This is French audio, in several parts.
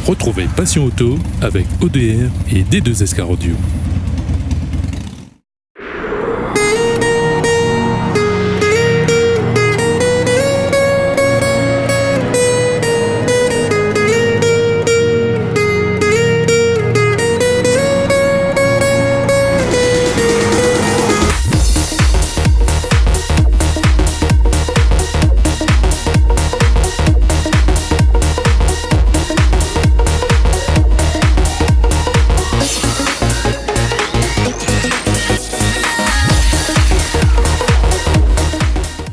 Retrouvez Passion Auto avec ODR et D2SK Radio.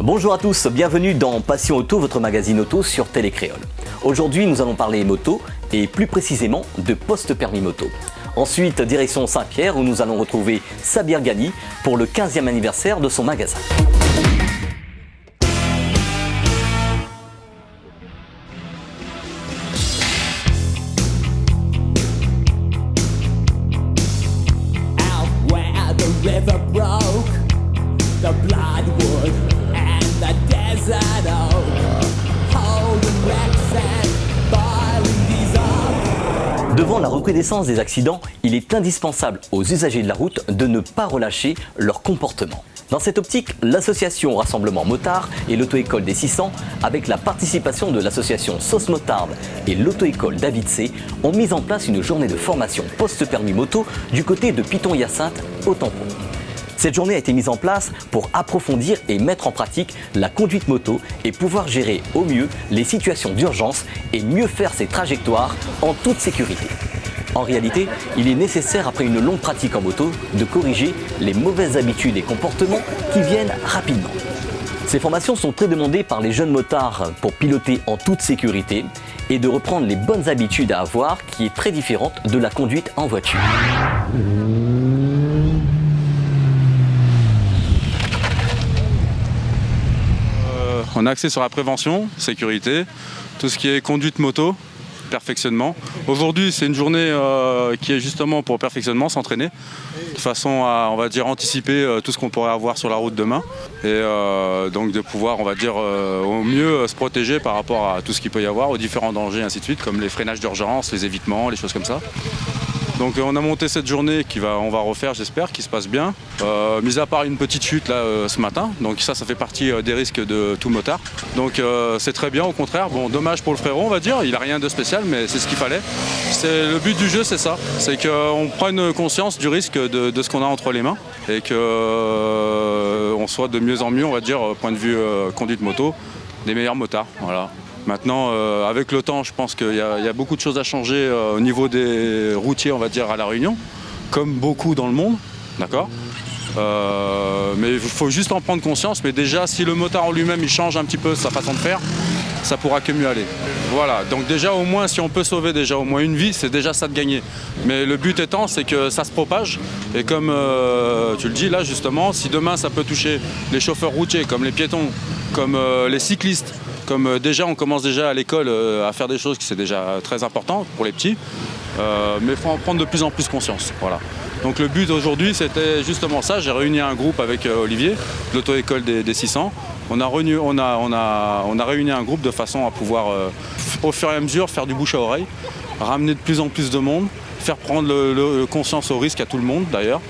Bonjour à tous, bienvenue dans Passion Auto, votre magazine auto sur Télécréole. Aujourd'hui, nous allons parler moto et plus précisément de post-permis moto. Ensuite, direction Saint-Pierre où nous allons retrouver Sabir Ghani pour le 15e anniversaire de son magasin. Devant la recrudescence des accidents, il est indispensable aux usagers de la route de ne pas relâcher leur comportement. Dans cette optique, l'association Rassemblement Motard et l'auto-école des 600, avec la participation de l'association Sauce Motarde et l'auto-école David C, ont mis en place une journée de formation post-permis moto du côté de Piton-Hyacinthe au Tampon. Cette journée a été mise en place pour approfondir et mettre en pratique la conduite moto et pouvoir gérer au mieux les situations d'urgence et mieux faire ses trajectoires en toute sécurité. En réalité, il est nécessaire après une longue pratique en moto de corriger les mauvaises habitudes et comportements qui viennent rapidement. Ces formations sont très demandées par les jeunes motards pour piloter en toute sécurité et de reprendre les bonnes habitudes à avoir qui est très différente de la conduite en voiture. On est axé sur la prévention, sécurité, tout ce qui est conduite moto, perfectionnement. Aujourd'hui, c'est une journée qui est justement pour perfectionnement, s'entraîner, de façon à, on va dire, anticiper tout ce qu'on pourrait avoir sur la route demain. Et donc de pouvoir, on va dire, au mieux se protéger par rapport à tout ce qu'il peut y avoir, aux différents dangers, et ainsi de suite, comme les freinages d'urgence, les évitements, les choses comme ça. Donc on a monté cette journée on va refaire, j'espère, qui se passe bien. Mis à part une petite chute là ce matin, donc ça fait partie des risques de tout motard. Donc c'est très bien, au contraire. Bon, dommage pour le frérot, on va dire. Il n'a rien de spécial, mais c'est ce qu'il fallait. Le but du jeu, c'est ça. C'est qu'on prenne conscience du risque de ce qu'on a entre les mains et qu'on soit de mieux en mieux, on va dire, point de vue conduite moto, des meilleurs motards. Voilà. Maintenant, avec le temps, je pense qu'il y a beaucoup de choses à changer au niveau des routiers, on va dire, à La Réunion, comme beaucoup dans le monde, d'accord ? Mais il faut juste en prendre conscience. Mais déjà, si le motard en lui-même, il change un petit peu sa façon de faire, ça pourra que mieux aller. Voilà, donc déjà au moins, si on peut sauver déjà au moins une vie, c'est déjà ça de gagner. Mais le but étant, c'est que ça se propage. Et comme tu le dis là, justement, si demain, ça peut toucher les chauffeurs routiers, comme les piétons, comme les cyclistes, comme déjà on commence déjà à l'école à faire des choses qui c'est déjà très important pour les petits, mais il faut en prendre de plus en plus conscience. Voilà. Donc le but aujourd'hui c'était justement ça, j'ai réuni un groupe avec Olivier, de l'auto-école des 600. On a réuni un groupe de façon à pouvoir au fur et à mesure faire du bouche à oreille, ramener de plus en plus de monde, faire prendre conscience au risque à tout le monde d'ailleurs.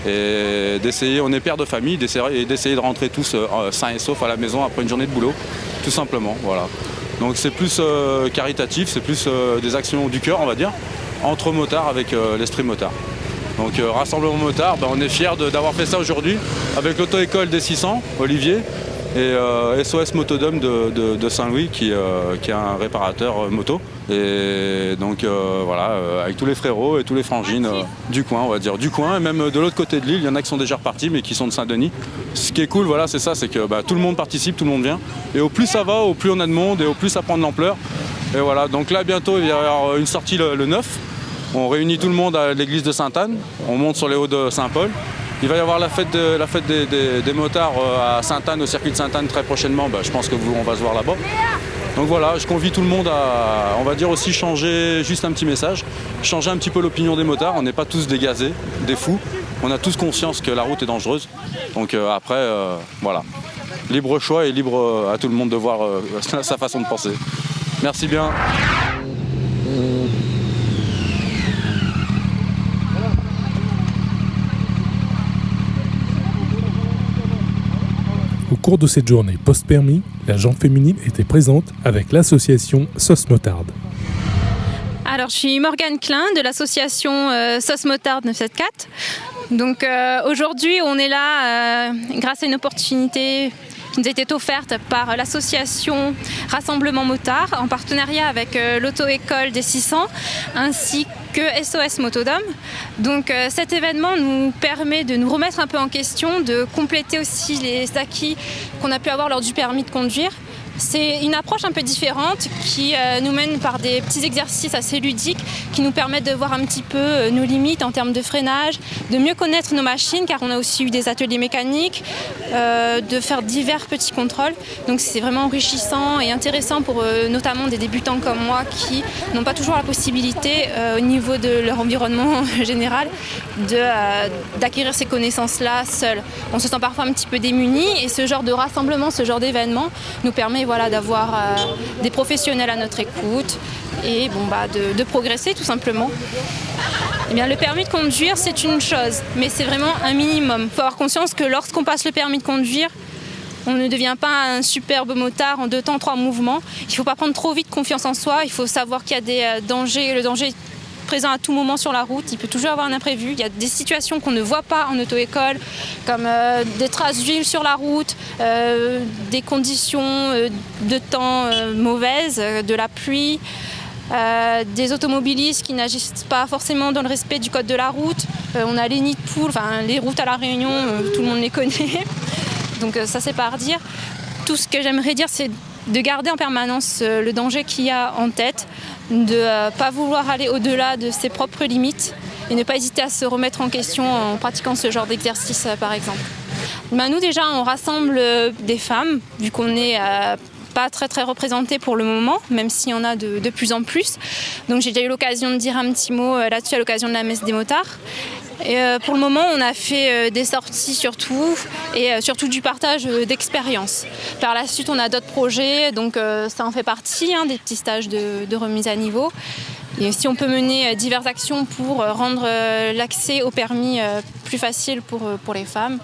Et d'essayer, on est père de famille, d'essayer de rentrer tous sains et saufs à la maison après une journée de boulot, tout simplement, voilà. Donc c'est plus caritatif, c'est plus des actions du cœur, on va dire, entre motards avec l'esprit motard. Donc Rassemblement Motard, on est fiers d'avoir fait ça aujourd'hui avec l'auto-école des 600, Olivier, et SOS Motodome de Saint-Louis qui est un réparateur moto. Et donc voilà, avec tous les frérots et tous les frangines du coin, on va dire, du coin, et même de l'autre côté de l'île, il y en a qui sont déjà repartis mais qui sont de Saint-Denis. Ce qui est cool, voilà, c'est ça, c'est que tout le monde participe, tout le monde vient. Et au plus ça va, au plus on a de monde et au plus ça prend de l'ampleur. Et voilà, donc là bientôt il va y avoir une sortie le 9. On réunit tout le monde à l'église de Sainte-Anne, on monte sur les hauts de Saint-Paul. Il va y avoir la fête des motards à Sainte-Anne, au circuit de Sainte-Anne très prochainement. Je pense qu'on va se voir là-bas. Donc voilà, je convie tout le monde à, on va dire aussi changer, juste un petit message, changer un petit peu l'opinion des motards. On n'est pas tous des gazés, des fous. On a tous conscience que la route est dangereuse. Donc après, voilà. Libre choix et libre à tout le monde de voir sa façon de penser. Merci bien. cours de cette journée post-permis, la jante féminine était présente avec l'association Sauce Motarde. Alors, je suis Morgane Klein de l'association Sauce Motarde 974. Donc aujourd'hui, on est là grâce à une opportunité qui nous a été offerte par l'association Rassemblement Motard en partenariat avec l'auto-école des 600 ainsi que SOS Motodome. Donc cet événement nous permet de nous remettre un peu en question, de compléter aussi les acquis qu'on a pu avoir lors du permis de conduire. C'est une approche un peu différente qui nous mène par des petits exercices assez ludiques qui nous permettent de voir un petit peu nos limites en termes de freinage, de mieux connaître nos machines car on a aussi eu des ateliers mécaniques, de faire divers petits contrôles. Donc c'est vraiment enrichissant et intéressant pour notamment des débutants comme moi qui n'ont pas toujours la possibilité au niveau de leur environnement général d'acquérir ces connaissances-là seuls. On se sent parfois un petit peu démunis et ce genre de rassemblement, ce genre d'événement nous permet d'avoir des professionnels à notre écoute et de progresser tout simplement. Eh bien, le permis de conduire, c'est une chose, mais c'est vraiment un minimum. Il faut avoir conscience que lorsqu'on passe le permis de conduire, on ne devient pas un superbe motard en 2 temps, 3 mouvements. Il ne faut pas prendre trop vite confiance en soi, il faut savoir qu'il y a des dangers, le danger est présent à tout moment sur la route, il peut toujours avoir un imprévu. Il y a des situations qu'on ne voit pas en auto-école, comme des traces d'huile sur la route, des conditions de temps mauvaises, de la pluie, des automobilistes qui n'agissent pas forcément dans le respect du code de la route. On a les nids de poules, les routes à La Réunion, tout le monde les connaît. Donc ça c'est pas à redire. Tout ce que j'aimerais dire, c'est de garder en permanence le danger qu'il y a en tête, de ne pas vouloir aller au-delà de ses propres limites et ne pas hésiter à se remettre en question en pratiquant ce genre d'exercice par exemple. Nous déjà on rassemble des femmes vu qu'on n'est pas très représentés pour le moment, même s'il y en a de plus en plus. Donc j'ai déjà eu l'occasion de dire un petit mot là-dessus à l'occasion de la messe des motards. Et pour le moment, on a fait des sorties surtout et surtout du partage d'expériences. Par la suite, on a d'autres projets, donc ça en fait partie, des petits stages de remise à niveau. Et si on peut mener diverses actions pour rendre l'accès au permis plus facile pour les femmes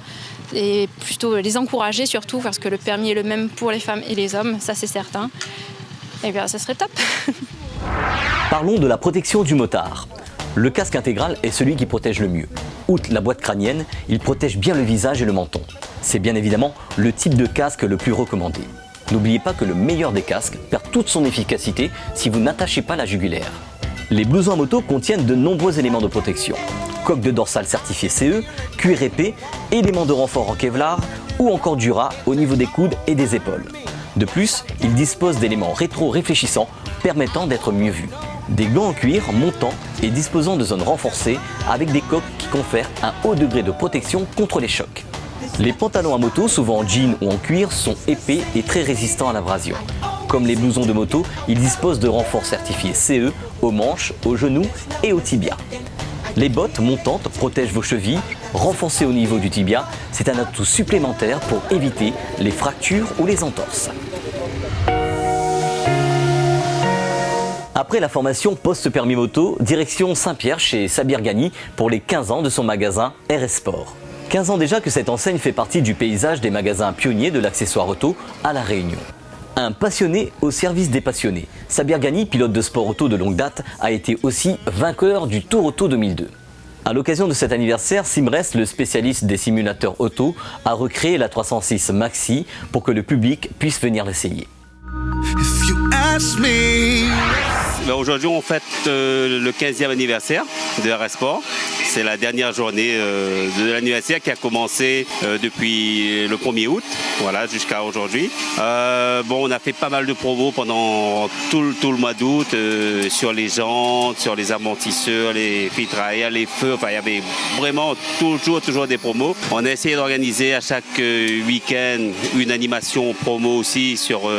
et plutôt les encourager surtout parce que le permis est le même pour les femmes et les hommes, ça c'est certain, et bien ça serait top. Parlons de la protection du motard. Le casque intégral est celui qui protège le mieux. Outre la boîte crânienne, il protège bien le visage et le menton. C'est bien évidemment le type de casque le plus recommandé. N'oubliez pas que le meilleur des casques perd toute son efficacité si vous n'attachez pas la jugulaire. Les blousons à moto contiennent de nombreux éléments de protection. Coque de dorsale certifiée CE, cuir épais, éléments de renfort en Kevlar ou encore Dura au niveau des coudes et des épaules. De plus, il dispose d'éléments rétro-réfléchissants permettant d'être mieux vu. Des gants en cuir montants et disposant de zones renforcées avec des coques qui confèrent un haut degré de protection contre les chocs. Les pantalons à moto, souvent en jean ou en cuir, sont épais et très résistants à l'abrasion. Comme les blousons de moto, ils disposent de renforts certifiés CE aux manches, aux genoux et aux tibias. Les bottes montantes protègent vos chevilles, renforcées au niveau du tibia, c'est un atout supplémentaire pour éviter les fractures ou les entorses. Après la formation post-permis moto, direction Saint-Pierre chez Sabir Ghani pour les 15 ans de son magasin RS Sport. 15 ans déjà que cette enseigne fait partie du paysage des magasins pionniers de l'accessoire auto à La Réunion. Un passionné au service des passionnés. Sabir Ghani, pilote de sport auto de longue date, a été aussi vainqueur du Tour Auto 2002. À l'occasion de cet anniversaire, Simrest, le spécialiste des simulateurs auto, a recréé la 306 Maxi pour que le public puisse venir l'essayer. Aujourd'hui, on fête le 15e anniversaire de RS Sport. C'est la dernière journée de l'anniversaire qui a commencé depuis le 1er août jusqu'à aujourd'hui. On a fait pas mal de promos pendant tout le mois d'août sur les jantes, sur les amortisseurs, les filtres à air, les feux. Il y avait vraiment toujours des promos. On a essayé d'organiser à chaque week-end une animation promo aussi sur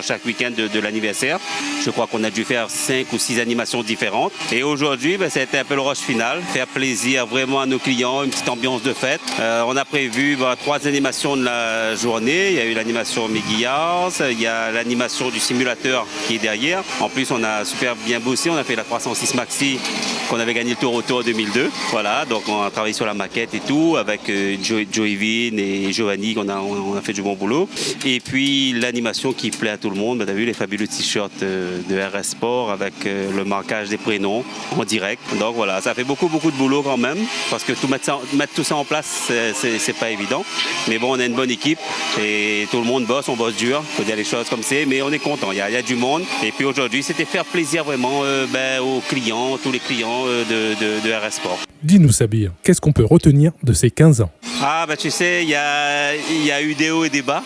chaque week-end de l'anniversaire. Je crois qu'on a dû faire 5 ou 6 animations différentes. Et aujourd'hui, c'était un peu le rush final. Faire plaisir vraiment à nos clients, une petite ambiance de fête. On a prévu 3 animations de la journée, il y a eu l'animation Meggy House, il y a l'animation du simulateur qui est derrière. En plus, on a super bien bossé, on a fait la 306 Maxi qu'on avait gagné le Tour Auto en 2002. Voilà, donc on a travaillé sur la maquette et tout avec Joey Vin et Giovanni, on a fait du bon boulot. Et puis l'animation qui plaît à tout le monde, tu as vu les fabuleux t-shirts de RS Sport avec le marquage des prénoms en direct. Donc voilà, ça fait beaucoup de boulot quand même, parce que mettre tout ça en place, c'est pas évident. Mais bon, on a une bonne équipe et tout le monde bosse, on bosse dur, il faut dire les choses comme c'est, mais on est content, il y a du monde. Et puis aujourd'hui, c'était faire plaisir vraiment aux clients, tous les clients de RS Sport. Dis-nous Sabir, qu'est-ce qu'on peut retenir de ces 15 ans? Ah bah tu sais, il y a eu des hauts et des bas.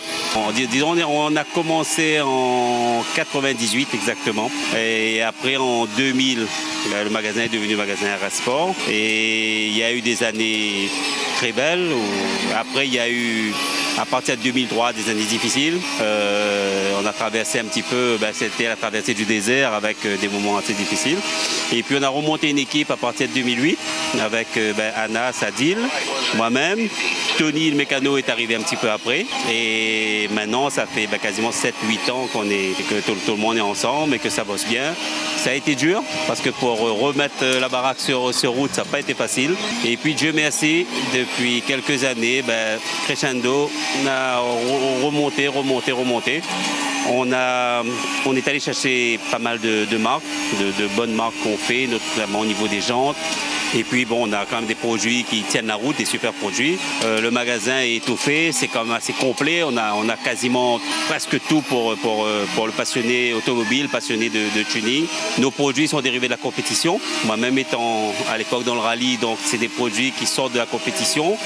Disons, on a commencé en 98 exactement. Et après en 2000, le magasin est devenu magasin RS Sport. Et il y a eu des années très belles. Après il y a eu, à partir de 2003, des années difficiles. On a traversé un petit peu, c'était la traversée du désert avec des moments assez difficiles. Et puis on a remonté une équipe à partir de 2008 avec Anna, Sadil, moi-même. Tony, le mécano, est arrivé un petit peu après. Et maintenant, ça fait quasiment 7-8 ans que tout le monde est ensemble et que ça bosse bien. Ça a été dur parce que pour remettre la baraque sur route, ça n'a pas été facile. Et puis Dieu merci, depuis quelques années, crescendo, on a remonté. On est allé chercher pas mal de marques, de bonnes marques qu'on fait, notamment au niveau des jantes. Et puis bon, on a quand même des produits qui tiennent la route, des super produits. Le magasin est étoffé, c'est quand même assez complet. On a quasiment presque tout pour le passionné automobile, passionné de tuning. Nos produits sont dérivés de la compétition. Moi-même étant à l'époque dans le rallye, donc c'est des produits qui sortent de la compétition,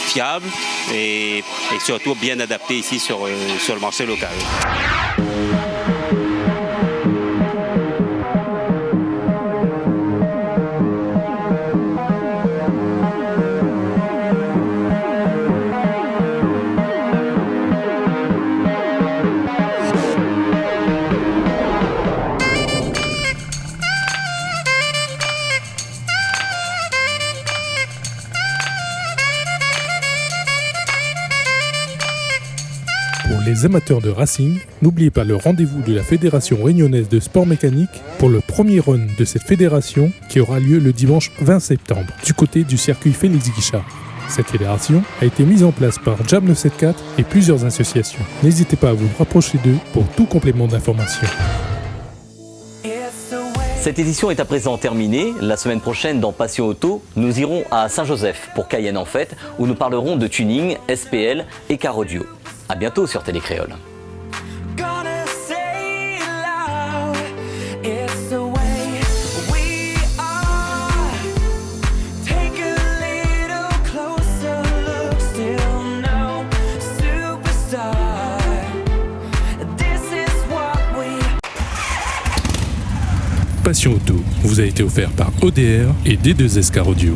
fiables et surtout bien adaptés ici sur le marché local. Pour les amateurs de racing, n'oubliez pas le rendez-vous de la Fédération réunionnaise de sport mécanique pour le premier run de cette fédération qui aura lieu le dimanche 20 septembre du côté du circuit Félix Guichard. Cette fédération a été mise en place par Jam 974 et plusieurs associations. N'hésitez pas à vous rapprocher d'eux pour tout complément d'information. Cette édition est à présent terminée. La semaine prochaine, dans Passion Auto, nous irons à Saint-Joseph pour Cayenne en fait, où nous parlerons de tuning, SPL et car audio. À bientôt sur Télécréole. Passion Auto vous a été offert par ODR et D2S Car Audio.